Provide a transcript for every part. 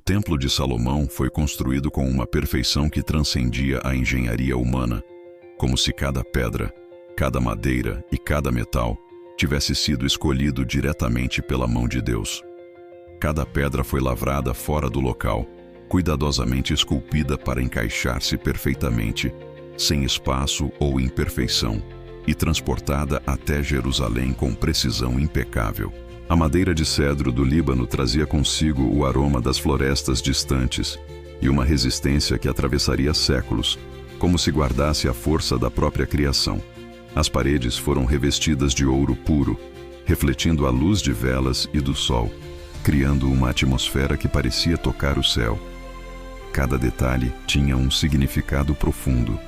Templo de Salomão foi construído com uma perfeição que transcendia a engenharia humana, como se cada pedra, cada madeira e cada metal tivesse sido escolhido diretamente pela mão de Deus. Cada pedra foi lavrada fora do local, cuidadosamente esculpida para encaixar-se perfeitamente, sem espaço ou imperfeição, e transportada até Jerusalém com precisão impecável. A madeira de cedro do Líbano trazia consigo o aroma das florestas distantes e uma resistência que atravessaria séculos, como se guardasse a força da própria criação. As paredes foram revestidas de ouro puro, refletindo a luz de velas e do sol, criando uma atmosfera que parecia tocar o céu. Cada detalhe tinha um significado profundo.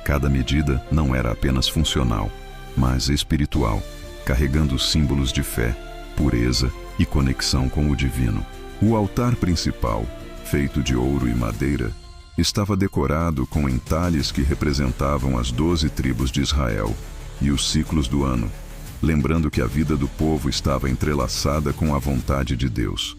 Cada medida não era apenas funcional, mas espiritual, carregando símbolos de fé, pureza e conexão com o divino. O altar principal, feito de ouro e madeira, estava decorado com entalhes que representavam as 12 tribos de Israel e os ciclos do ano, lembrando que a vida do povo estava entrelaçada com a vontade de Deus.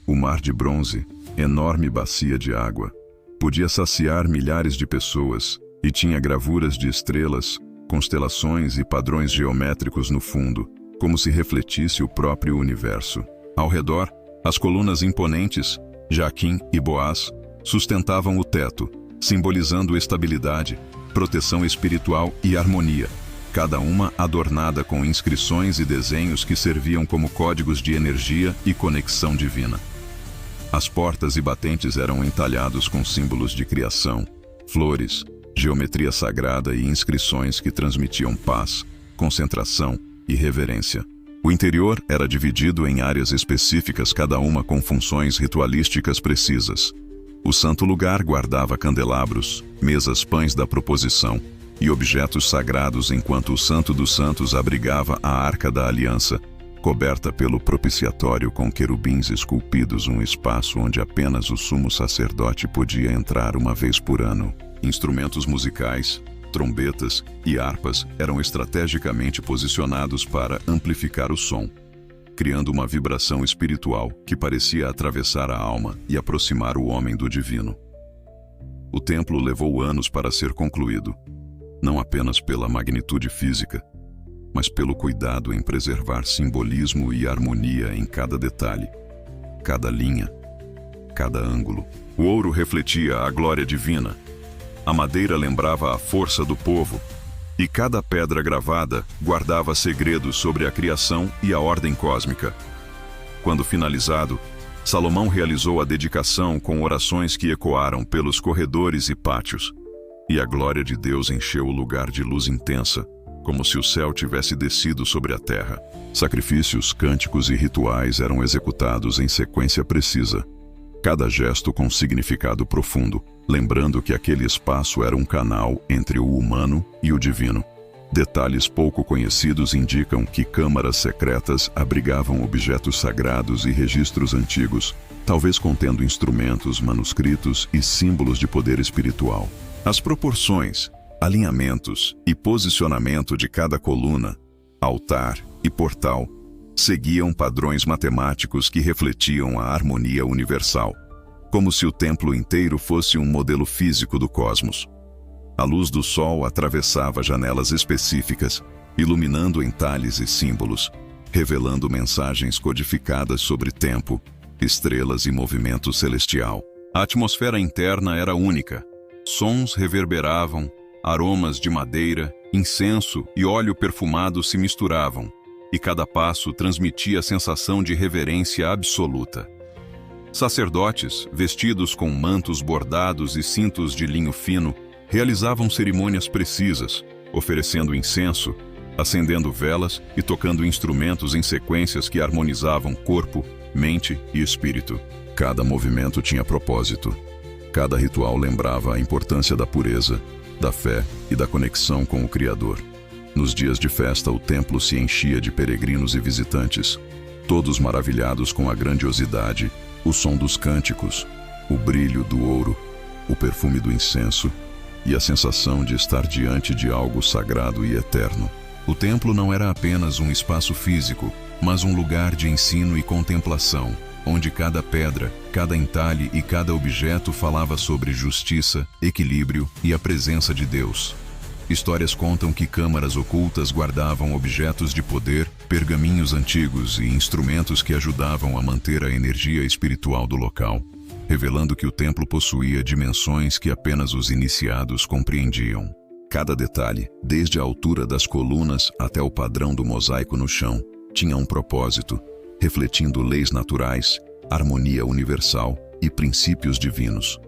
O mar de bronze, enorme bacia de água, podia saciar milhares de pessoas e tinha gravuras de estrelas, constelações e padrões geométricos no fundo, como se refletisse o próprio universo. Ao redor, as colunas imponentes, Jaquim e Boaz, sustentavam o teto, simbolizando estabilidade, proteção espiritual e harmonia, cada uma adornada com inscrições e desenhos que serviam como códigos de energia e conexão divina. As portas e batentes eram entalhados com símbolos de criação, flores, geometria sagrada e inscrições que transmitiam paz, concentração e reverência. O interior era dividido em áreas específicas, cada uma com funções ritualísticas precisas. O santo lugar guardava candelabros, mesas pães da proposição e objetos sagrados, enquanto o Santo dos Santos abrigava a Arca da Aliança, coberta pelo propiciatório com querubins esculpidos, um espaço onde apenas o sumo sacerdote podia entrar uma vez por ano. Instrumentos musicais, trombetas e harpas eram estrategicamente posicionados para amplificar o som, criando uma vibração espiritual que parecia atravessar a alma e aproximar o homem do divino. O templo levou anos para ser concluído, não apenas pela magnitude física, mas pelo cuidado em preservar simbolismo e harmonia em cada detalhe, cada linha, cada ângulo. O ouro refletia a glória divina, a madeira lembrava a força do povo, e cada pedra gravada guardava segredos sobre a criação e a ordem cósmica. Quando finalizado, Salomão realizou a dedicação com orações que ecoaram pelos corredores e pátios, e a glória de Deus encheu o lugar de luz intensa, como se o céu tivesse descido sobre a terra. Sacrifícios, cânticos e rituais eram executados em sequência precisa, cada gesto com significado profundo, lembrando que aquele espaço era um canal entre o humano e o divino. Detalhes pouco conhecidos indicam que câmaras secretas abrigavam objetos sagrados e registros antigos, talvez contendo instrumentos, manuscritos e símbolos de poder espiritual. As proporções, alinhamentos e posicionamento de cada coluna, altar e portal seguiam padrões matemáticos que refletiam a harmonia universal, como se o templo inteiro fosse um modelo físico do cosmos. A luz do sol atravessava janelas específicas, iluminando entalhes e símbolos, revelando mensagens codificadas sobre tempo, estrelas e movimento celestial. A atmosfera interna era única. Sons reverberavam, aromas de madeira, incenso e óleo perfumado se misturavam, e cada passo transmitia a sensação de reverência absoluta. Sacerdotes, vestidos com mantos bordados e cintos de linho fino, realizavam cerimônias precisas, oferecendo incenso, acendendo velas e tocando instrumentos em sequências que harmonizavam corpo, mente e espírito. Cada movimento tinha propósito. Cada ritual lembrava a importância da pureza, da fé e da conexão com o Criador. Nos dias de festa, o templo se enchia de peregrinos e visitantes, todos maravilhados com a grandiosidade, o som dos cânticos, o brilho do ouro, o perfume do incenso e a sensação de estar diante de algo sagrado e eterno. O templo não era apenas um espaço físico, mas um lugar de ensino e contemplação, onde cada pedra, cada entalhe e cada objeto falava sobre justiça, equilíbrio e a presença de Deus. Histórias contam que câmaras ocultas guardavam objetos de poder, pergaminhos antigos e instrumentos que ajudavam a manter a energia espiritual do local, revelando que o templo possuía dimensões que apenas os iniciados compreendiam. Cada detalhe, desde a altura das colunas até o padrão do mosaico no chão, tinha um propósito, refletindo leis naturais, harmonia universal e princípios divinos.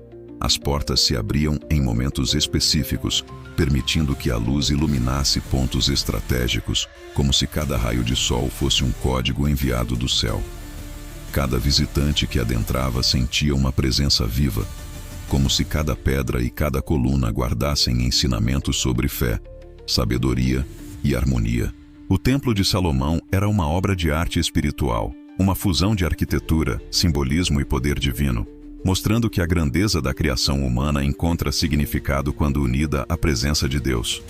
As portas se abriam em momentos específicos, permitindo que a luz iluminasse pontos estratégicos, como se cada raio de sol fosse um código enviado do céu. Cada visitante que adentrava sentia uma presença viva, como se cada pedra e cada coluna guardassem ensinamentos sobre fé, sabedoria e harmonia. O Templo de Salomão era uma obra de arte espiritual, uma fusão de arquitetura, simbolismo e poder divino, mostrando que a grandeza da criação humana encontra significado quando unida à presença de Deus.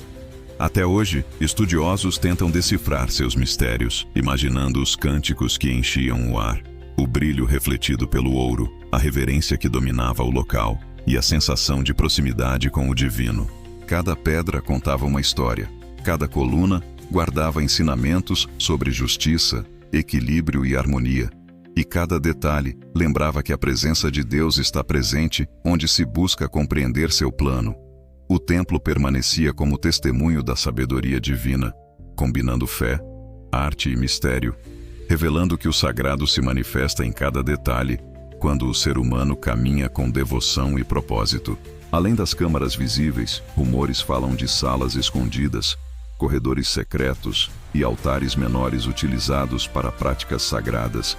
Até hoje, estudiosos tentam decifrar seus mistérios, imaginando os cânticos que enchiam o ar, o brilho refletido pelo ouro, a reverência que dominava o local e a sensação de proximidade com o divino. Cada pedra contava uma história, cada coluna guardava ensinamentos sobre justiça, equilíbrio e harmonia, e cada detalhe lembrava que a presença de Deus está presente onde se busca compreender seu plano. O templo permanecia como testemunho da sabedoria divina, combinando fé, arte e mistério, revelando que o sagrado se manifesta em cada detalhe quando o ser humano caminha com devoção e propósito. Além das câmaras visíveis, rumores falam de salas escondidas, corredores secretos e altares menores utilizados para práticas sagradas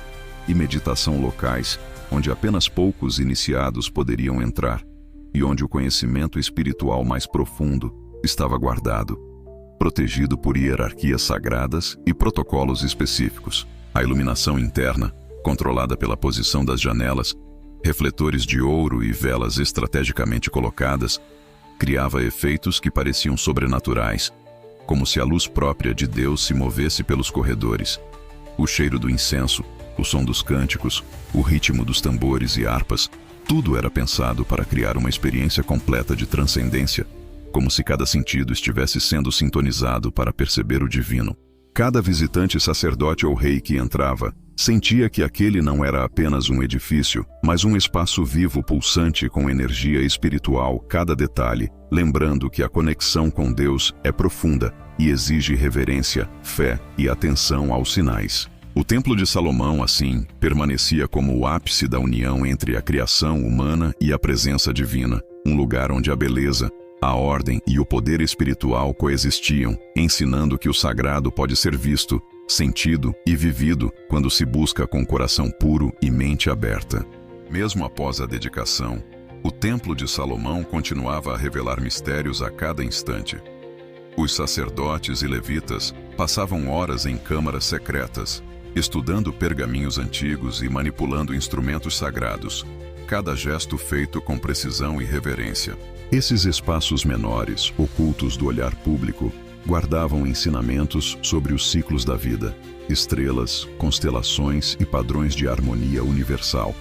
e meditação locais, onde apenas poucos iniciados poderiam entrar, e onde o conhecimento espiritual mais profundo estava guardado, protegido por hierarquias sagradas e protocolos específicos. A iluminação interna, controlada pela posição das janelas, refletores de ouro e velas estrategicamente colocadas, criava efeitos que pareciam sobrenaturais, como se a luz própria de Deus se movesse pelos corredores. O cheiro do incenso, o som dos cânticos, o ritmo dos tambores e harpas, tudo era pensado para criar uma experiência completa de transcendência, como se cada sentido estivesse sendo sintonizado para perceber o divino. Cada visitante sacerdote ou rei que entrava sentia que aquele não era apenas um edifício, mas um espaço vivo pulsante com energia espiritual, cada detalhe, lembrando que a conexão com Deus é profunda e exige reverência, fé e atenção aos sinais. O Templo de Salomão, assim, permanecia como o ápice da união entre a criação humana e a presença divina, um lugar onde a beleza, a ordem e o poder espiritual coexistiam, ensinando que o sagrado pode ser visto, sentido e vivido quando se busca com coração puro e mente aberta. Mesmo após a dedicação, o Templo de Salomão continuava a revelar mistérios a cada instante. Os sacerdotes e levitas passavam horas em câmaras secretas, estudando pergaminhos antigos e manipulando instrumentos sagrados, cada gesto feito com precisão e reverência. Esses espaços menores, ocultos do olhar público, guardavam ensinamentos sobre os ciclos da vida, estrelas, constelações e padrões de harmonia universal,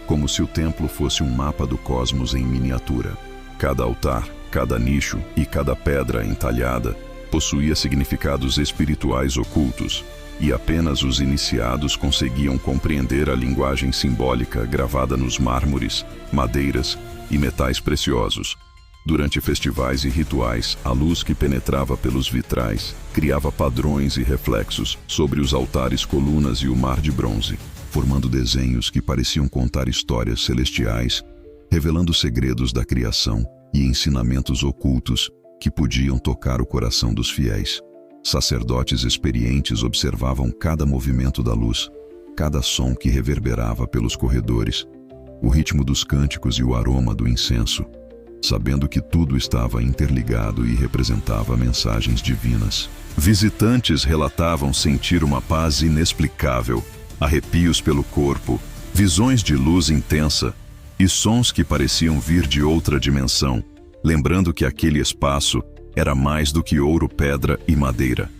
como se o templo fosse um mapa do cosmos em miniatura. Cada altar, cada nicho e cada pedra entalhada possuía significados espirituais ocultos, e apenas os iniciados conseguiam compreender a linguagem simbólica gravada nos mármores, madeiras e metais preciosos. Durante festivais e rituais, a luz que penetrava pelos vitrais criava padrões e reflexos sobre os altares, colunas e o mar de bronze, formando desenhos que pareciam contar histórias celestiais, revelando segredos da criação e ensinamentos ocultos que podiam tocar o coração dos fiéis. Sacerdotes experientes observavam cada movimento da luz, cada som que reverberava pelos corredores, o ritmo dos cânticos e o aroma do incenso, sabendo que tudo estava interligado e representava mensagens divinas. Visitantes relatavam sentir uma paz inexplicável, arrepios pelo corpo, visões de luz intensa e sons que pareciam vir de outra dimensão, lembrando que aquele espaço era mais do que ouro, pedra e madeira.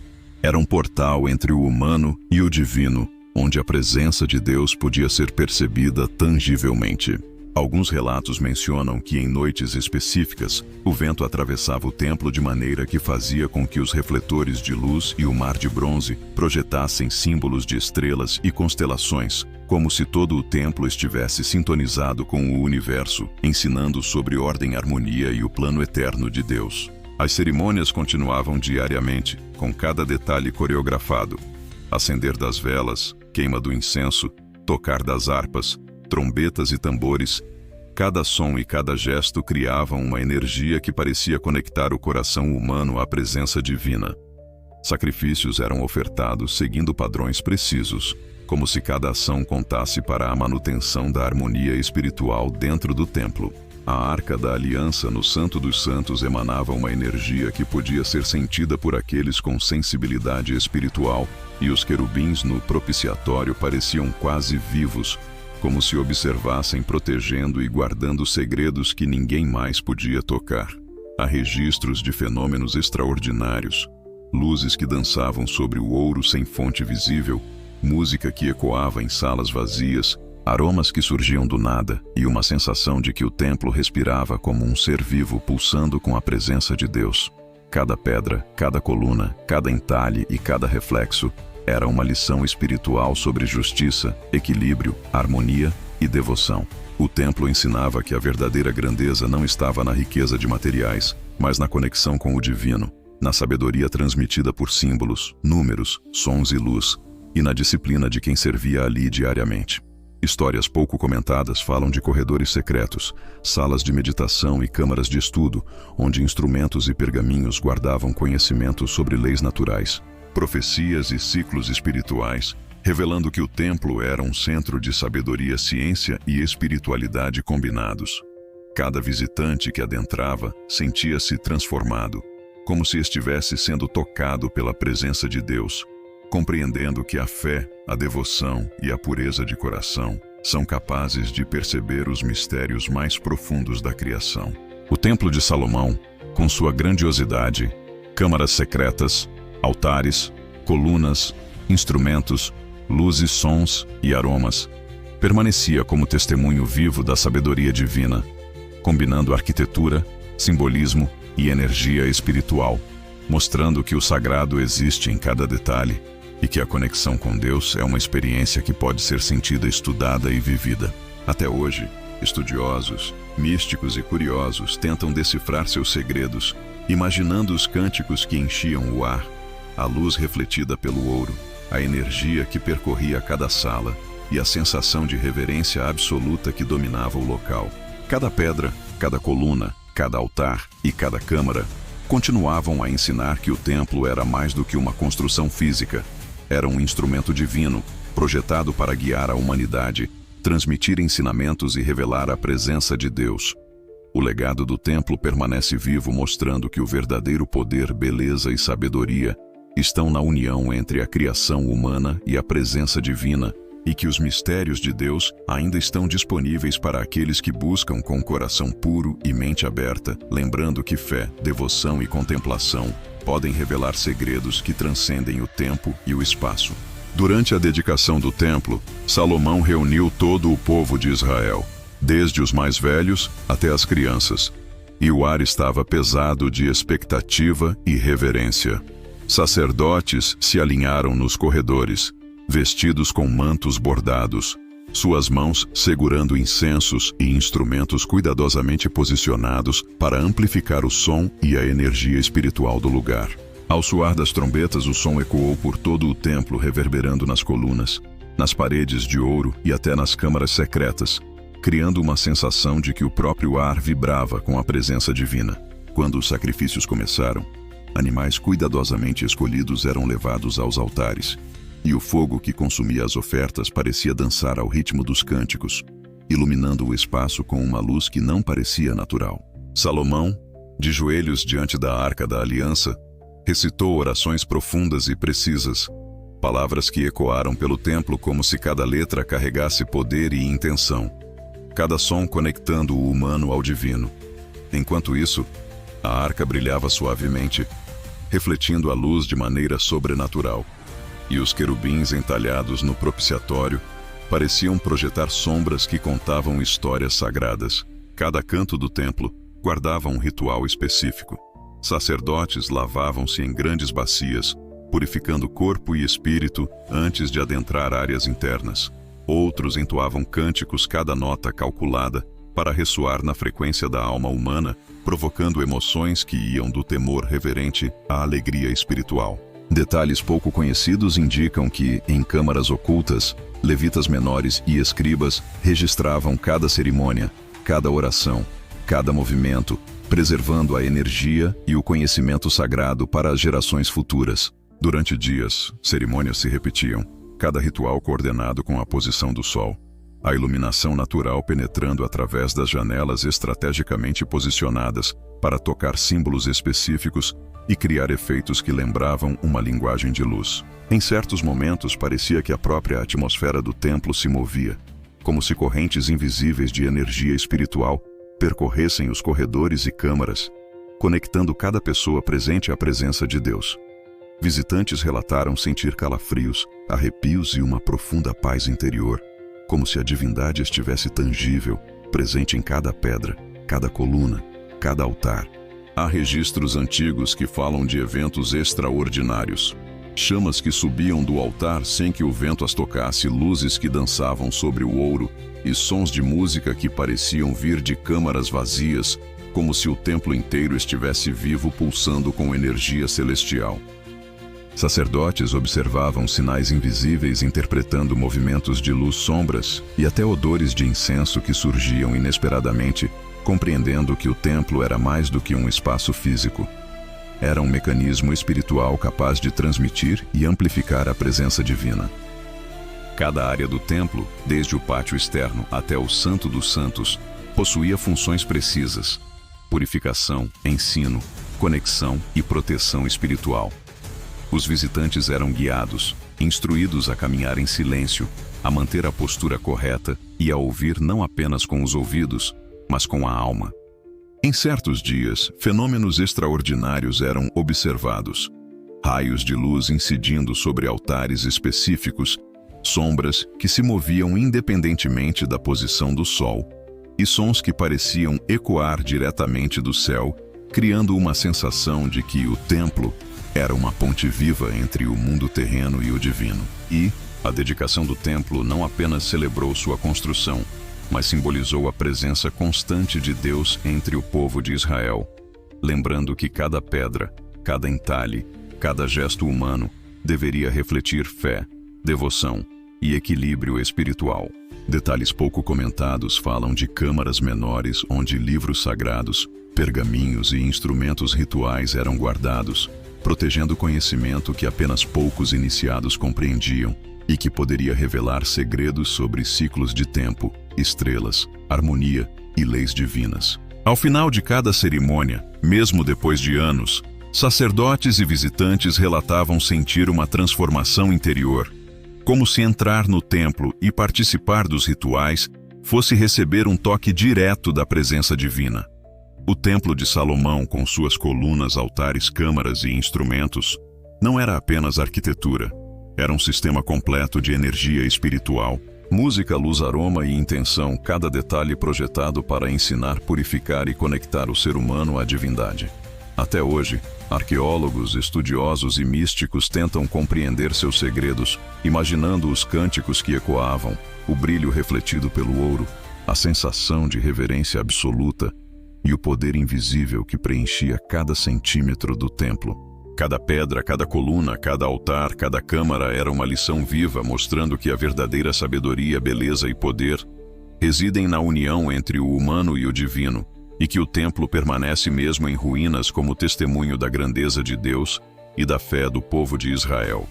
Era um portal entre o humano e o divino, onde a presença de Deus podia ser percebida tangivelmente. Alguns relatos mencionam que em noites específicas, o vento atravessava o templo de maneira que fazia com que os refletores de luz e o mar de bronze projetassem símbolos de estrelas e constelações, como se todo o templo estivesse sintonizado com o universo, ensinando sobre ordem, harmonia e o plano eterno de Deus. As cerimônias continuavam diariamente, com cada detalhe coreografado: acender das velas, queima do incenso, tocar das harpas, trombetas e tambores. Cada som e cada gesto criavam uma energia que parecia conectar o coração humano à presença divina. Sacrifícios eram ofertados seguindo padrões precisos, como se cada ação contasse para a manutenção da harmonia espiritual dentro do templo. A Arca da Aliança no Santo dos Santos emanava uma energia que podia ser sentida por aqueles com sensibilidade espiritual, e os querubins no propiciatório pareciam quase vivos, como se observassem protegendo e guardando segredos que ninguém mais podia tocar. Há registros de fenômenos extraordinários: luzes que dançavam sobre o ouro sem fonte visível, música que ecoava em salas vazias, aromas que surgiam do nada e uma sensação de que o templo respirava como um ser vivo pulsando com a presença de Deus. Cada pedra, cada coluna, cada entalhe e cada reflexo era uma lição espiritual sobre justiça, equilíbrio, harmonia e devoção. O templo ensinava que a verdadeira grandeza não estava na riqueza de materiais, mas na conexão com o divino, na sabedoria transmitida por símbolos, números, sons e luz, e na disciplina de quem servia ali diariamente. Histórias pouco comentadas falam de corredores secretos, salas de meditação e câmaras de estudo, onde instrumentos e pergaminhos guardavam conhecimentos sobre leis naturais, profecias e ciclos espirituais, revelando que o templo era um centro de sabedoria, ciência e espiritualidade combinados. Cada visitante que adentrava sentia-se transformado, como se estivesse sendo tocado pela presença de Deus, compreendendo que a fé, a devoção e a pureza de coração são capazes de perceber os mistérios mais profundos da criação. O Templo de Salomão, com sua grandiosidade, câmaras secretas, altares, colunas, instrumentos, luzes, sons e aromas, permanecia como testemunho vivo da sabedoria divina, combinando arquitetura, simbolismo e energia espiritual, mostrando que o sagrado existe em cada detalhe e que a conexão com Deus é uma experiência que pode ser sentida, estudada e vivida. Até hoje, estudiosos, místicos e curiosos tentam decifrar seus segredos, imaginando os cânticos que enchiam o ar, a luz refletida pelo ouro, a energia que percorria cada sala e a sensação de reverência absoluta que dominava o local. Cada pedra, cada coluna, cada altar e cada câmara continuavam a ensinar que o templo era mais do que uma construção física. Era um instrumento divino, projetado para guiar a humanidade, transmitir ensinamentos e revelar a presença de Deus. O legado do templo permanece vivo, mostrando que o verdadeiro poder, beleza e sabedoria estão na união entre a criação humana e a presença divina, e que os mistérios de Deus ainda estão disponíveis para aqueles que buscam com coração puro e mente aberta, lembrando que fé, devoção e contemplação podem revelar segredos que transcendem o tempo e o espaço. Durante a dedicação do templo, Salomão reuniu todo o povo de Israel, desde os mais velhos até as crianças, e o ar estava pesado de expectativa e reverência. Sacerdotes se alinharam nos corredores, vestidos com mantos bordados, suas mãos segurando incensos e instrumentos cuidadosamente posicionados para amplificar o som e a energia espiritual do lugar. Ao soar das trombetas, o som ecoou por todo o templo, reverberando nas colunas, nas paredes de ouro e até nas câmaras secretas, criando uma sensação de que o próprio ar vibrava com a presença divina. Quando os sacrifícios começaram, animais cuidadosamente escolhidos eram levados aos altares, e o fogo que consumia as ofertas parecia dançar ao ritmo dos cânticos, iluminando o espaço com uma luz que não parecia natural. Salomão, de joelhos diante da Arca da Aliança, recitou orações profundas e precisas, palavras que ecoaram pelo templo como se cada letra carregasse poder e intenção, cada som conectando o humano ao divino. Enquanto isso, a arca brilhava suavemente, refletindo a luz de maneira sobrenatural. e os querubins entalhados no propiciatório pareciam projetar sombras que contavam histórias sagradas. Cada canto do templo guardava um ritual específico. Sacerdotes lavavam-se em grandes bacias, purificando corpo e espírito antes de adentrar áreas internas. Outros entoavam cânticos, cada nota calculada, para ressoar na frequência da alma humana, provocando emoções que iam do temor reverente à alegria espiritual. Detalhes pouco conhecidos indicam que, em câmaras ocultas, levitas menores e escribas registravam cada cerimônia, cada oração, cada movimento, preservando a energia e o conhecimento sagrado para as gerações futuras. Durante dias, cerimônias se repetiam, cada ritual coordenado com a posição do sol. A iluminação natural penetrando através das janelas estrategicamente posicionadas para tocar símbolos específicos e criar efeitos que lembravam uma linguagem de luz. Em certos momentos parecia que a própria atmosfera do templo se movia, como se correntes invisíveis de energia espiritual percorressem os corredores e câmaras, conectando cada pessoa presente à presença de Deus. Visitantes relataram sentir calafrios, arrepios e uma profunda paz interior, como se a divindade estivesse tangível, presente em cada pedra, cada coluna, cada altar. Há registros antigos que falam de eventos extraordinários. Chamas que subiam do altar sem que o vento as tocasse, luzes que dançavam sobre o ouro e sons de música que pareciam vir de câmaras vazias, como se o templo inteiro estivesse vivo, pulsando com energia celestial. Sacerdotes observavam sinais invisíveis interpretando movimentos de luz, sombras e até odores de incenso que surgiam inesperadamente, compreendendo que o templo era mais do que um espaço físico. Era um mecanismo espiritual capaz de transmitir e amplificar a presença divina. Cada área do templo, desde o pátio externo até o Santo dos Santos, possuía funções precisas: purificação, ensino, conexão e proteção espiritual. Os visitantes eram guiados, instruídos a caminhar em silêncio, a manter a postura correta e a ouvir não apenas com os ouvidos, mas com a alma. Em certos dias, fenômenos extraordinários eram observados. Raios de luz incidindo sobre altares específicos, sombras que se moviam independentemente da posição do sol, e sons que pareciam ecoar diretamente do céu, criando uma sensação de que o templo era uma ponte viva entre o mundo terreno e o divino. E a dedicação do templo não apenas celebrou sua construção, mas simbolizou a presença constante de Deus entre o povo de Israel, lembrando que cada pedra, cada entalhe, cada gesto humano deveria refletir fé, devoção e equilíbrio espiritual. Detalhes pouco comentados falam de câmaras menores onde livros sagrados, pergaminhos e instrumentos rituais eram guardados, protegendo conhecimento que apenas poucos iniciados compreendiam e que poderia revelar segredos sobre ciclos de tempo, estrelas, harmonia e leis divinas. Ao final de cada cerimônia, mesmo depois de anos, sacerdotes e visitantes relatavam sentir uma transformação interior, como se entrar no templo e participar dos rituais fosse receber um toque direto da presença divina. O Templo de Salomão, com suas colunas, altares, câmaras e instrumentos, não era apenas arquitetura. Era um sistema completo de energia espiritual, música, luz, aroma e intenção, cada detalhe projetado para ensinar, purificar e conectar o ser humano à divindade. Até hoje, arqueólogos, estudiosos e místicos tentam compreender seus segredos, imaginando os cânticos que ecoavam, o brilho refletido pelo ouro, a sensação de reverência absoluta e o poder invisível que preenchia cada centímetro do templo. Cada pedra, cada coluna, cada altar, cada câmara era uma lição viva, mostrando que a verdadeira sabedoria, beleza e poder residem na união entre o humano e o divino, e que o templo permanece mesmo em ruínas como testemunho da grandeza de Deus e da fé do povo de Israel.